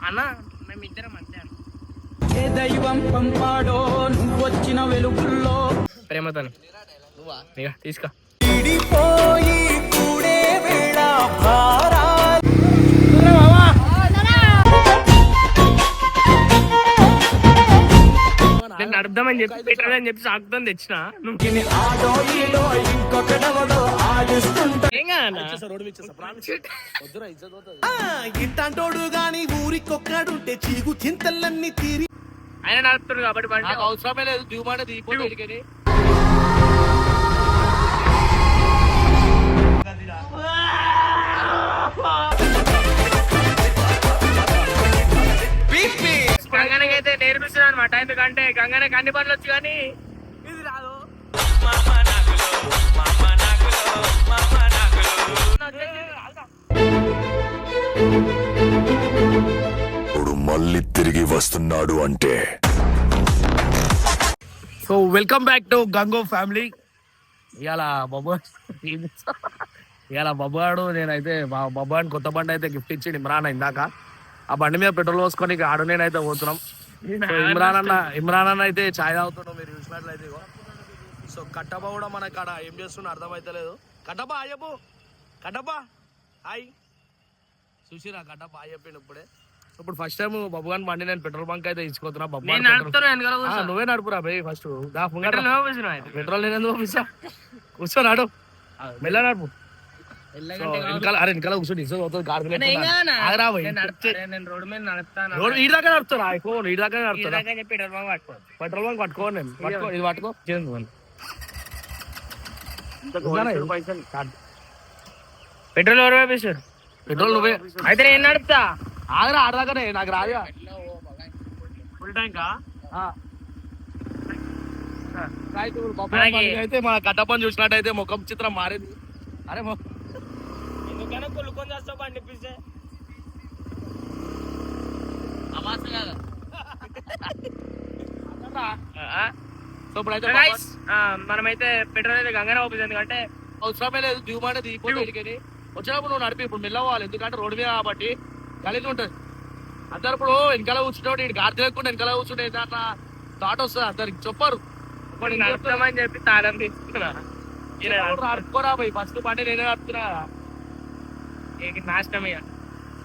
అన్న మేమిద్దరం అంతే ఏ దైవం పంపాడో నువ్వు వచ్చిన వెలుగుల్లో ప్రేమతో ఇక తీసుకో నేను నడుద్దామని చెప్పి పెట్టాలని చెప్పి సాగుతాను తెచ్చిన ఇంటోడు గాని ఊరికొక్కడుంటే చీగు చింతలన్నీ తీరి ఆయన నడుపుతాడు కాబట్టి బండి అవసరమే లేదు దిగుమాట దిగిపోయి గంగనకైతే నేర్పిస్తున్నాను అనమాట. ఎందుకంటే గంగనకి అన్ని పనులు వచ్చు కానీ ఇది రాదు. మళ్ళీ తిరిగి వస్తున్నాడు అంటే. So welcome back to Gango family. ఇవాళ బొబ్బగాడు నేనైతే మా బొబ్బగాడిని కొత్త బండి అయితే గిఫ్ట్ ఇచ్చి ఇమ్రాన్ ఇందాక ఆ బండి మీద పెట్రోల్ పోసుకొని ఆడు నేనైతే పోతున్నాం. సో ఇమ్రాన్ అన్న అయితే ఛాయ్ తాగుతున్నాం మీరు చూసినట్లయితే. సో కట్టబ్బా కూడా మనకి ఆడ ఏం చేస్తున్నా అర్థమైతలేదు. కట్టబ్బా అయ్యప్పు కట్టబ్బా హాయ్ చూసిరా కట్టబ్బా అయ్యప్పిన ఇప్పుడే. ఇప్పుడు ఫస్ట్ టైం బాబు గాని బండి నేను పెట్రోల్ బంక్ అయితే ఇచ్చుకోతున్నా. నువ్వే నడుపురా భయ్ ఫస్ట్ పెట్రోల్ నేను ఎందుకు పంపిస్తా కూర్చోనాడు మెల్ల నడుపు. వెనకాల కూర్చొని ఈ దాకా నడుపుతారా ఈ దాకా నడుపుతారా పెట్రోల్ బంక్ పట్టుకో నేను ఇది పట్టుకో పెట్రోల్ ఎవరు వేపిస్తారు? పెట్రోల్ నువ్వే అయితే నేను నడుపుతా. ఆగరా ఆడదాకానే నాకు రాదుగా ఫుల్ ట్యాంకా అయితే మన కట్టపని చూసినట్టయితే ముఖం చిత్రం మారింది. అరే ఎందుకైనా కొలుకొని చేస్తావు బండి ఇప్పిస్తే సో ఇప్పుడైతే మనమైతే పెట్రోల్ అయితే గంగానే ఓపెన్. ఎందుకంటే అవసరమే లేదు దిగుమాట దిగిపోయి వచ్చినప్పుడు నువ్వు నడిపి ఇప్పుడు మెల్లవాలి. ఎందుకంటే రోడ్డు మీద కాబట్టి కలిసి ఉంటుంది. అందరు ఇప్పుడు వెనకాల కూర్చుంటే ఇటు గాడి తిరగకుండా వెనకాల కూర్చుంటే ఏదన్నా థాట్ వస్తుంది. అందరికి చెప్పరు నడుపుతామని చెప్పి తాళం తీసుకున్నా నడుపుకోరా పోయి ఫస్ట్ బండి నేనే నడుపుతున్నా నాశనం.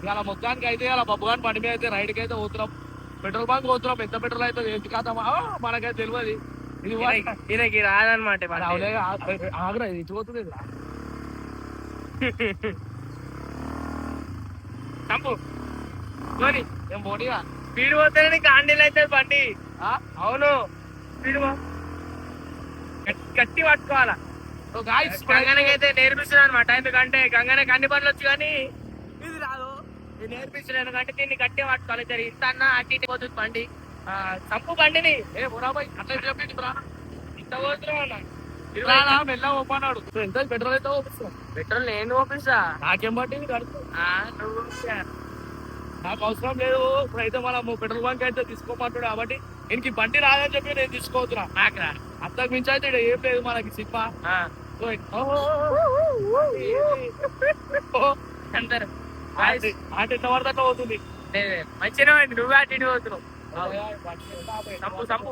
ఇవాళ మొత్తానికి అయితే ఇలా బొబ్బగాని బండి మీద అయితే రైడ్కి అయితే పోతున్నాం. పెట్రోల్ బంక్ పోతున్నాం. ఎంత పెట్రోల్ అయితే ఏంటి కాదమ్మా మనకైతే తెలియదు. ఇది రాదనమాట. ఆగ్రా ఇది ఇచ్చిపోతుంది. చంపు ఏం పోనీగా స్పీడ్ పోతేనే కాండీలు అవుతుంది బండి. అవును స్పీడ్ గట్టి పట్టుకోవాలా. గంగనకైతే నేర్పిస్తున్నాను అనమాట. ఎందుకంటే గంగనకి అన్ని పనులు వచ్చు కానీ ఇది రాదు. ఇది నేర్పిస్తున్నాను ఎందుకంటే దీన్ని గట్టి పట్టుకోవాలి. ఇంత అన్న అట్టి ఇటు పోతుంది బండి. చంపు బండిని అట్లా చెప్పిందిరా ఇంత పోతున్నావు మెల్ల ఒప్పన్నాడు. ఎంత పెట్రోల్ అయితే ఓపిస్తా. పెట్రోల్ నేను ఓపిస్తా. నాకేం పట్టింది కడుతూ నువ్వు నాకు అవసరం లేదు. ఇప్పుడైతే మనం పెట్రోల్ బంక్ అయితే తీసుకోమంటాడు కాబట్టి ఇంక బండి రాదని చెప్పి నేను తీసుకోవద్దురా. అంతకు మించి అయితే ఏం లేదు మనకి సినిమా. అంటే ఎంత వరకు అట్లా అవుతుంది. మంచిగా నువ్వే అటు ఇటు పోతున్నావు. సంపు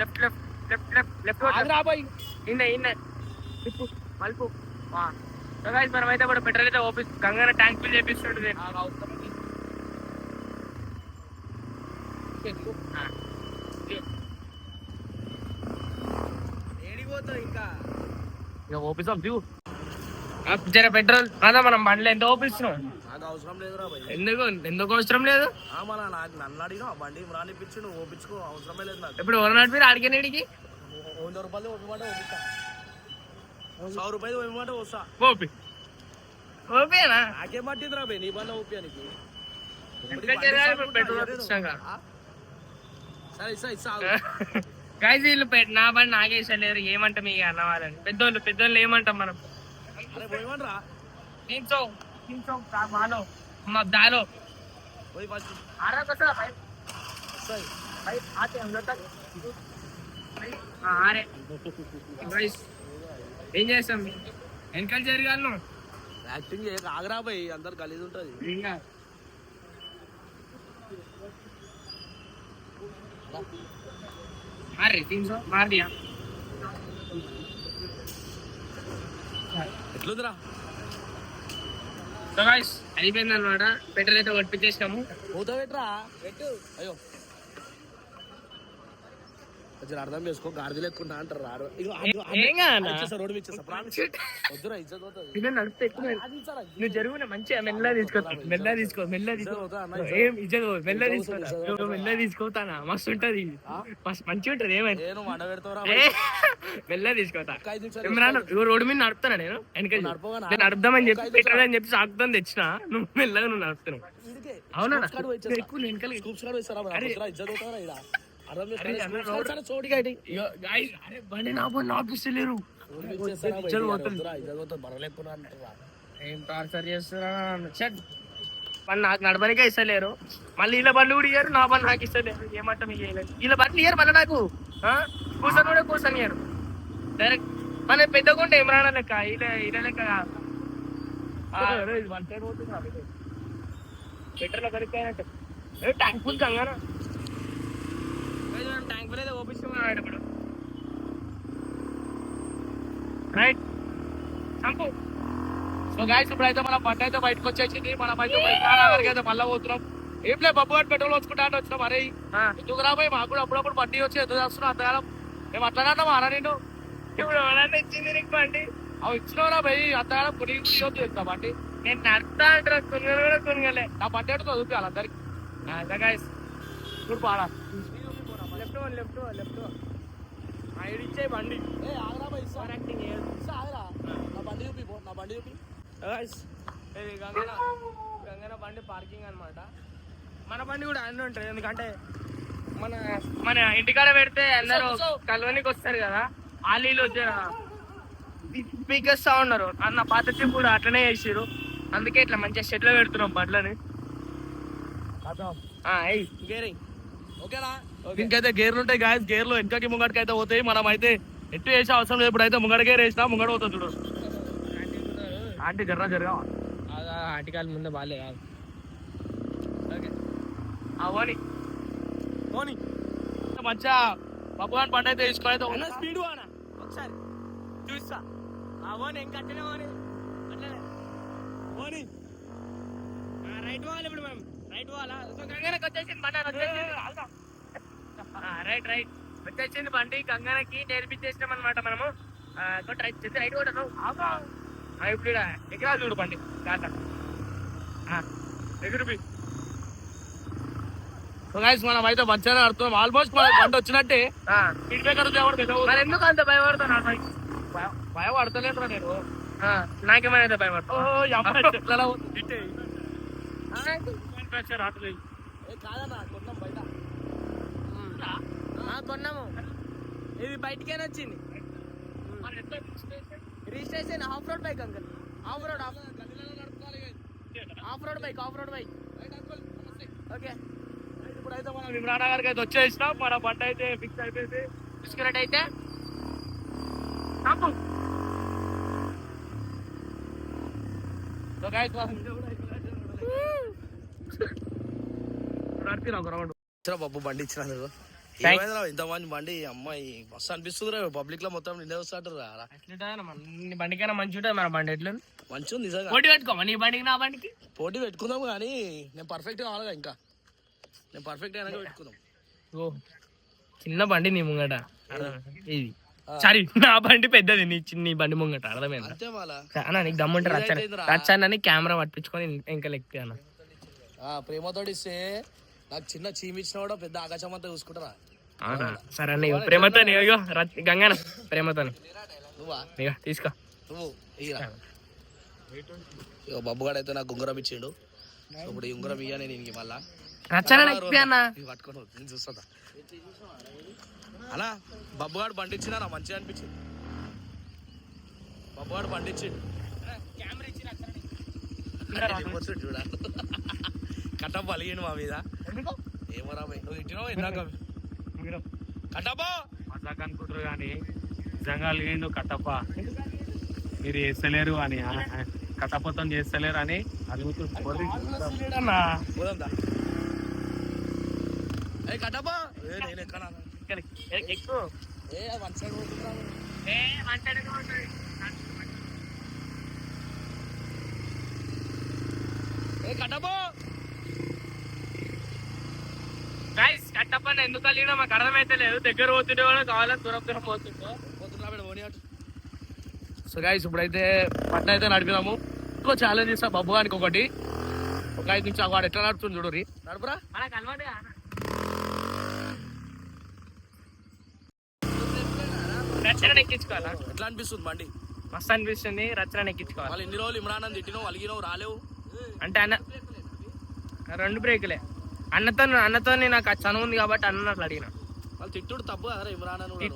left left left left left రాబోయ్ మలుపు. మనమైతే కూడా పెట్రోల్ అయితే ఓపిస్ గంగన ట్యాంక్ ఫిల్ చేపిస్తుంటుంది. ఇంకా ఓపిస్తాం దిగు జర పెట్రోల్ అదా మనం బండ్లు ఎంత ఓపిస్తున్నాం. నాకు అవసరం లేదురా భయ్. ఎందుకు అవసరం లేదు? నన్ను అడిగినా బండి రానిపించి నువ్వు ఓపించుకో అవసరమే లేదు నాకు. ఇప్పుడు ఎవరు నడిపి అడిగినడికి 100 రూపాయలు ఓపిమంటే ఓపిస్తా. 100 రూపాయలు ఓపిమంటే వస్తా. ఓపి ఓపేనా నాకేం పట్టిందిరా భయ్ నీ బండి ఓపియానికి. సరే ఇస్తా గైజ్ వీళ్ళు నా బండి నాగేసలేరు. ఏమంటాం ఇక అన్న వాళ్ళని పెద్దోళ్ళు ఏమంటాం మనం. దాలో ఏం చేస్తాం వెనకాల జరగాలను యాక్టింగ్ ఆగరా పోయి అందరు గలీజ్ ఉంటది. मार रे 300 मार दिया ఎట్లుందిరా సో గైస్ అయిపోయింది అనమాట పెట్రోల్ అయితే కొట్టించేసినాము పోతా పెట్టరా పెట్టు అయ్యో కొంచెం అర్థం చేసుకో గాడిద లేకుండా అంటారు రారు ఏం కాదన్నా? రోడ్డు ఇచ్చేస్తా వద్దురా ఇజ్జత్ పోతుంది ఇదే నడిపితే ఎక్కువ నువ్వు జరుగున మంచిగా మెల్ల తీసుకో ఏం ఇజ్జత్ మెల్ల తీసుకోతానా మస్తు ఉంటది మస్తు మంచిగా ఉంటది ఏమైంది నేను మండ పెడతావురా మెల్ల తీసుకోతా ఇమ్రాన్ రోడ్డు మీద నడుపుతానా నేను వెనక నేను నడుపుదామని చెప్పి పెట్టాలని చెప్పి సాగుతాను తెచ్చిన నువ్వు మెల్లగా నువ్వు నడుపుతున్నావు అవునా ఎక్కువ వెనకాల స్కూప్స్ కాడ వేస్తారా ఇజ్జత్ పోతారా ఇలా బండి నా బండి ఆపిస్తలేరు ఏం టార్చర్ చేస్తారా నాకు నడపనికే ఇస్తలేరు మళ్ళీ వీళ్ళ బండ్లు కూడా ఇయ్యారు నా బండి నాకు ఇస్తలేరు ఏమంటా మీకు వేయలేదు వీళ్ళ బండ్లు ఇయ్యారు మళ్ళీ నాకు కూర్చొని కూడా కూర్చొని ఇయ్యారు డైరెక్ట్ మన పెద్దగుంటే ఇమ్రాన్ లెక్క ఇలా లెక్క పెట్రోల్ కరిగిపోయినట్టు ట్యాంక్ ఫుల్ కంగానా ట్యాంక్ ఫుల్ అయితే ఓపిస్తున్నాడు ఇప్పుడు రైట్ చంపు సో గాయస్ ఇప్పుడైతే మన బండి అయితే బయటకు వచ్చేసింది మనం అయితే అయితే మళ్ళీ పోతున్నాం ఏం లేదు బబ్బు గారు పెట్రోల్ వచ్చుకుంటా అంటే వచ్చినాం అరే ఎందుకు రాబోయి మాకు కూడా అప్పుడప్పుడు బండి వచ్చి ఎందుకు చేస్తున్నాం అంతకాలం మేము అట్లా అన్నా నేను ఇప్పుడు ఎవరన్నా ఇచ్చింది నీకు బండి అవి ఇచ్చినవరా పోయి అంతకాలం కొని చేస్తా బండి నేను నడతా అంటారా కొనుగోలు కూడా కొనుగోలే నా బండి అంటే చదువుకోవాలి అందరికి గాయస్ ఇప్పుడు పాడా లెఫ్ట్ ఇచ్చే బండి గంగన బండి పార్కింగ్ అనమాట మన బండి కూడా అన్నీ ఉంటుంది ఎందుకంటే మన ఇంటికాడ పెడితే అందరూ కలవనికి వస్తారు కదా ఆలీలు పీకేస్తా ఉన్నారు అన్న పాత చిప్ కూడా అట్లనే చేసారు అందుకే ఇట్లా మంచిగా షెడ్లో పెడుతున్నాం బండ్లని ఓకేనా ఇంకైతే గేర్లు ఉంటాయి గాయస్ గేర్లు వెనకకి ముంగడికి అయితే పోతాయి మనం అయితే ఎట్టు వేసే అవసరం లేదు ఇప్పుడైతే ముంగడ గేర్ వేసినా ముంగడ పోతుంది చూడు ఆంటీ జరగా ఆంటికాల ముందే బాగాలే ఓకే మంచిగా భగవాన్ పంట అయితే తీసుకొని అయితే స్పీడ్ పోనా ఒకసారి చూస్తా అవోని ఏం కట్టినా ఓని రైట్ పోవాలి ఇప్పుడు మనం రైట్ పోవాలా గంగనకి వచ్చేసింది బండి రైట్ వచ్చేసింది బండి గంగనకి నేర్పించేసినాం అనమాట మనము రైట్ కొట్టను ఇప్పుడు ఎకరా చూడు బండి కాట ఎగురుపి మనం అయితే మంచిగానే ఆడుతున్నాం ఆల్మోస్ట్ మన బండి వచ్చినట్టే మరి ఎందుకు అంత భయపడుతున్నా భయపడతలేదురా నేను నాకేమైనా భయపడతా కొన్నాము ఇది బయటికైనా వచ్చింది registration of road bike uncle of road bike okay ఇప్పుడైతే మనం ఇమ్రాన్ గారికి అయితే వచ్చేసినాం మన బండి అయితే ఫిక్స్ అయిపోయింది బిస్కెట్ అయితే బాబు బండి ఇచ్చిన ఇంత మంది బండి అమ్మాయి మస్తు అనిపిస్తుంది పబ్లిక్ లో మొత్తం నిండే వస్తాడు బండికైనా మంచి ఉంటుంది మన బండి ఎట్లా మంచిగా నిజంగా పోటీ పెట్టుకోమా నీ బండికి నా బండికి పోటీ పెట్టుకుందాం కానీ నేను పర్ఫెక్ట్ కావాలిగా ఇంకా నేను పర్ఫెక్ట్ అయినా పెట్టుకుందాం ఓ చిన్న బండి నీ ముంగట ఇది సారీ నా బండి పెద్దది నీ బండి ముంగట అర్థమైంది అంతే మళ్ళా అన్న నీకు దమ్ముంటే రచ్చానని కెమెరా పట్టించుకొని ఇంకా లెక్కి అన్న ప్రేమతోటి ఇస్తే నాకు చిన్న చీమి ఇచ్చినా కూడా పెద్ద ఆకాశం అంతా చూసుకుంటారా సరే అన్న ప్రేమతో గంగన ప్రేమతో తీసుకో నువ్వు బబ్బుగాడు అయితే నాకు ఉంగరం ఇచ్చిండు ఇప్పుడు ఈ ఉంగరం ఇయ్యా నేను మళ్ళా పట్టుకోను నేను చూస్తా అలా బబ్బుగాడు బండి ఇచ్చినా నా మంచిగా అనిపించింది బబ్బుగాడు బండి ఇచ్చిండు చూడ కట్టప్ప అలిగిండు మా మీద ఏమరా నువ్వు ఇచ్చినావు ఇందాక కట్టప్ప మజాక్ అనుకుంటారు కానీ నిజంగా అలిగిండు కట్టప్ప మీరు చేస్తలేరు అని కట్టప్పతో చేస్తలేరు అని అడుగుతుందా కట్టప్పా నేను ఎక్కనా ఎక్కువ వన్ సైడ్ పోతున్నాము కట్టప్పా గైస్ కట్టప్పని ఎందుకు కలిగినా మాకు అర్థమైతే లేదు. దగ్గర పోతుండే వాళ్ళు కావాలని దూరం దూరం పోతుండో. సో గైస్ ఇప్పుడైతే పట్న అయితే నడిపినాము. ఇంకో ఛాలెంజ్ ఇస్తా బబ్బు గానికి ఒకటి. ఒక 5 నిమిషాలు వాడు ఎట్లా నడుపుతుంది చూడు నడుపురా. మనకు అలవాటు రచన ఎక్కించుకోవాలా? ఎట్లా అనిపిస్తుంది బండి? మస్తు అనిపిస్తుంది. రచన ఎక్కించుకోవాలి. వాళ్ళు ఇన్ని రోజులు ఇమ్రాన్ అని తిట్టినావు, అలిగినావు, రాలేవు అంటే అన్న 2 బ్రేకులే. అన్నతో నాకు ఆ చనువు ఉంది కాబట్టి అన్న అట్లా అడిగిన. వాళ్ళు తిట్టుడు తప్పు కదా ఇమ్రాన్ అని.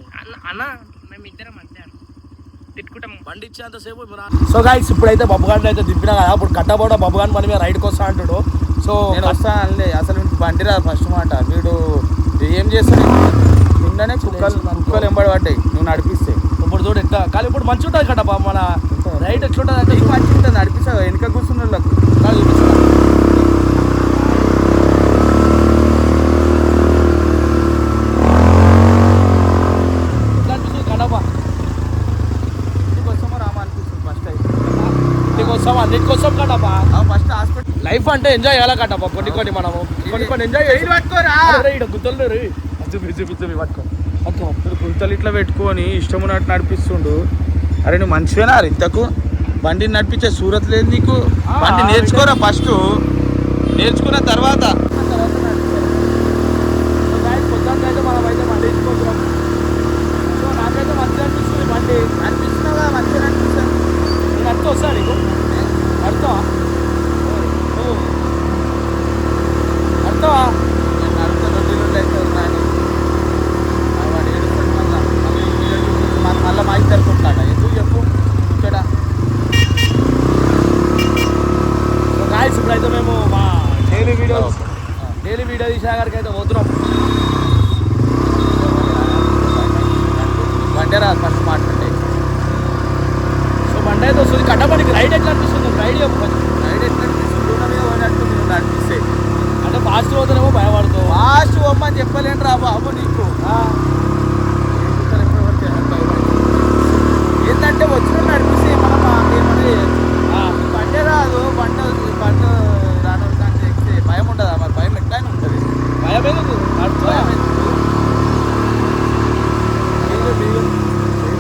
అన్న మేము ఇద్దరం అంతే తిట్టుకుంటాం. బండి ఇచ్చేంతసేపు ఇమ్రాన్. సో గైస్ ఇప్పుడైతే బబ్బు గారిని అయితే దింపినా కదా. ఇప్పుడు కట్టబోడ బబ్బు గారిని మన మీద రైడ్కి వస్తా అంటాడు. సో నేను వస్తాను అనలే, అసలు బండి రా ఫస్ట్ మాట. వీడు ఏం చేస్తాడు? నిన్ననే కుక్కలు ఎంబడి పడ్డాయి నువ్వు నడిపిస్తే. ఇప్పుడు చూడు ఎట్లా కానీ ఇప్పుడు మంచిగా ఉంటుంది కట్టప్ప. మన రైడ్ ఎట్లుంటుంది అంటే మంచిగా ఉంటుంది నడిపిస్తావు. వెనక కూర్చున్న వాళ్ళకు ఎట్లా అనిపిస్తుంది కట్టప్ప? ఇంటికి రామా అనిపిస్తుంది ఫస్ట్ అయితే. ఇంటికి వస్తాం అన్నింటికి కట్టప్ప. ఫస్ట్ హాస్పిటల్ లైఫ్ అంటే ఎంజాయ్ చేయాలి కట్టప్ప. కొన్ని మనము కొన్ని ఎంజాయ్ చేసి పట్టుకోరా గుద్దలు పట్టుకో గుర్తలు ఇట్లా పెట్టుకొని ఇష్టం ఉన్నట్టు నడిపిస్తుండు. అరే నువ్వు మంచిగానా ఇంతకు బండిని నడిపించే సూరత్ లేదు నీకు. బండి నేర్చుకోరా ఫస్ట్, నేర్చుకున్న తర్వాత పొద్దున్నైతే మనం అయితే బండి ఇచ్చిపోతున్నాం. సో నాకైతే మంచిగా అనిపిస్తుంది బండి. అనిపిస్తున్నావు కదా, మంచిగా అనిపిస్తుంది. నేను అర్థం వస్తా నీకు అర్థమా? అర్థమా? మళ్ళీ మా ఇద్దరు కొట్లాట ఎందుకు చెప్పు ఇక్కడ. గాయస్ ఇప్పుడైతే మేము మా డైలీ వీడియో తీసేగారికి అయితే పోతున్నాం. బండి రా ఫస్ట్ మాట్లాడే. సో బండి అయితే వస్తుంది. కట్టబడికి రైడ్ ఎట్లా అనిపిస్తుంది? రైడ్ రైడ్ ఎట్లా అనిపిస్తుంది? పోయినట్టుంది నువ్వు నడిపిస్తే. అంటే ఫాస్ట్ పోతేనేమో భయపడుతావు. ఫాస్ట్ పోమ్మని చెప్పలేను రా బాబు నీకు. ఏంటంటే వచ్చిన నడిపిస్తే ఏమన్నా బండి రాదు. బండి రాను ఎక్కితే భయం ఉండదా? మరి భయం ఎట్లయినా ఉంటుంది. భయం ఎందుకు?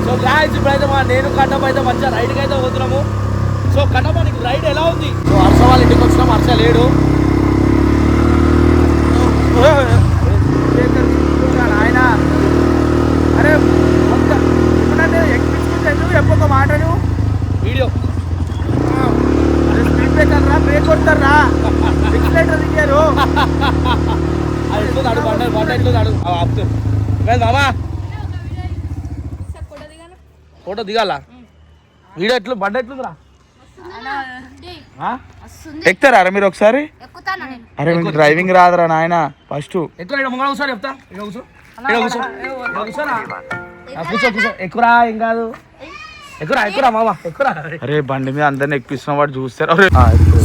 సో గాయస్ ఇప్పుడైతే నేను కట్టప్ప అయితే మంచిగా రైడ్కి అయితే పోతున్నాము. సో కట్టప్ప నీకు రైడ్ ఎలా ఉంది? సో హర్ష వాళ్ళ ఇంటికి వచ్చినాం. హర్ష లేడు. ఆయన అరే ఇప్పుడు ఎక్కించుకుంటే నువ్వు చెప్పొక మాట నువ్వు వీడియో అరే స్పీడ్ బ్రేకర్ రా, బ్రేక్ కొడతారా, ఎక్సిలేటర్ దిగారు. అది ఎట్లున్నాడు బండి ఎట్లున్నాడు ఆపుతుంది. మామా ఫోటో దిగాల? వీడియో ఎట్లు బండి ఎట్లుందిరా? ఎక్కుతారా అరే మీరు ఒకసారి? అరే మీకు డ్రైవింగ్ రాదురా నాయన. ఫస్ట్ ఎట్లా ఇక్కడ ముంగళ కూర్చోని చెప్తా. ఇక్కడ కూర్చో, ఇక్కడ కూర్చో, కూర్చోరా. కూర్చో కూర్చో. ఎక్కురా, ఏం కాదు. ఎక్కురా మామ ఎక్కురా. అరే బండి మీద అందరిని ఎక్కిస్తున్న వాడు చూస్తారు.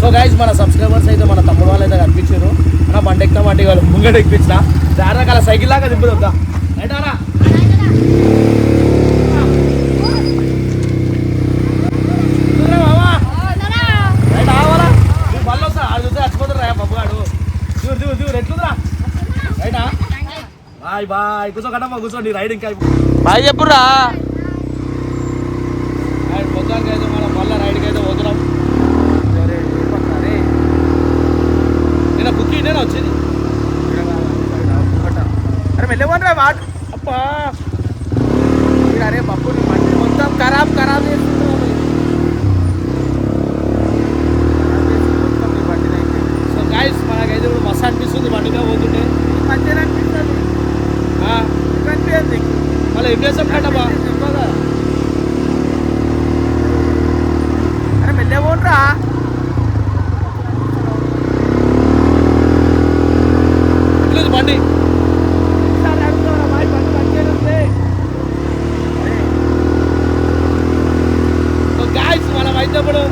సో గైస్ మన సబ్స్క్రైబర్స్ అయితే మన తమ్ముడు వాళ్ళు అయితే కనిపించారు. అన్న బండి ఎక్కుతా బండి వాళ్ళు ముంగట ఎక్కించిన దాదాపు సైకిల్ లాగా దింపుదా రైటారా. బాయ్ కూర్చో కట్టమ్మా కూర్చో. నీ రైడ్ ఇంకా బాయ్ చెప్పురా. మొత్తానికి అయితే మనం మళ్ళీ రైడ్కి అయితే పోతున్నాం. నేను బుక్ నేను వచ్చింది. అరే వెళ్ళవనరా వాడు. అప్పా అరే పప్పు బండి మొత్తం ఖరాబ్ చేస్తున్నావు. సో గాయస్ మనకైతే ఇప్పుడు మస్తు అనిపిస్తుంది బండిగా పోతుంటే. మంచిగా అనిపిస్తుంది. మళ్ళీ ఏం చేస్తాం కట్టబ్బా? అరే వెళ్ళేవోనరా. ఎట్లేదు బండి? సో గాయస్ మనం అయితే ఇప్పుడు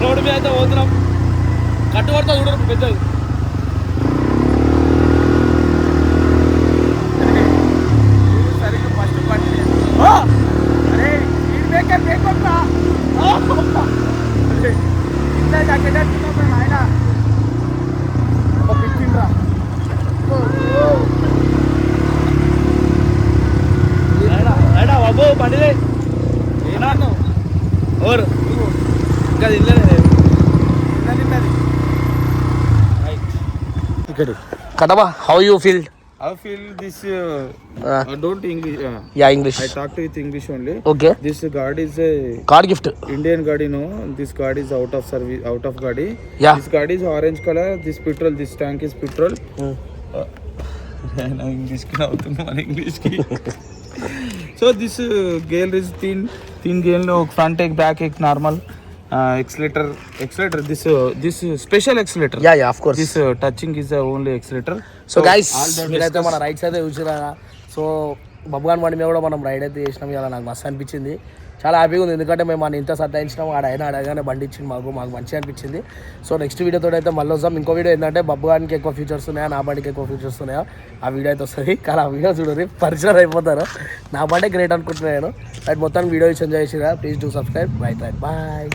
రోడ్డు మీద అయితే పోతున్నాం. కట్టుబడితే చూడరు పెద్దది. ఇక్కడ Kattappa how you feel I feel this. I don't English. Yeah English I talked with English only. Okay This guard is a card gift Indian Gaadi, no. This guard is out of service, out of Gaadi. Yeah. This guard is orange color. This petrol. This tank is petrol. Now English ki na man English ki. So this gear is तीन gear no front एक back एक normal. Accelerator. This special accelerator. Yeah yeah of course This touching is the only accelerator. So guys all the మీరైతే మన rides అయితే చూసిరా. So బబ్గాన్ బండి మీద కూడా మనం రైడ్ అయితే చేసినాం. ఇలా నాకు మస్తు అనిపించింది, చాలా హ్యాపీగా ఉంది. ఎందుకంటే మేము మన ఇంత సతాయించినాం, ఆడైనా అడగానే బండి ఇచ్చింది మాకు మంచిగా అనిపించింది. సో నెక్స్ట్ వీడియోతో అయితే మళ్ళీ వస్తాం. ఇంకో వీడియో ఏంటంటే బబ్గాన్కి ఎక్కువ ఫీచర్స్ ఉన్నాయా, నా బండికి ఎక్కువ ఫీచర్స్ ఉన్నాయా, ఆ వీడియో అయితే వస్తుంది. కానీ ఆ వీడియో చూడరు, పరిచయం అయిపోతారు. నా బండి గ్రేట్ అనుకుంటున్నాను. రైట్ మొత్తానికి వీడియో ఎంజాయ్ చేసిరా. Please do subscribe. Right bye.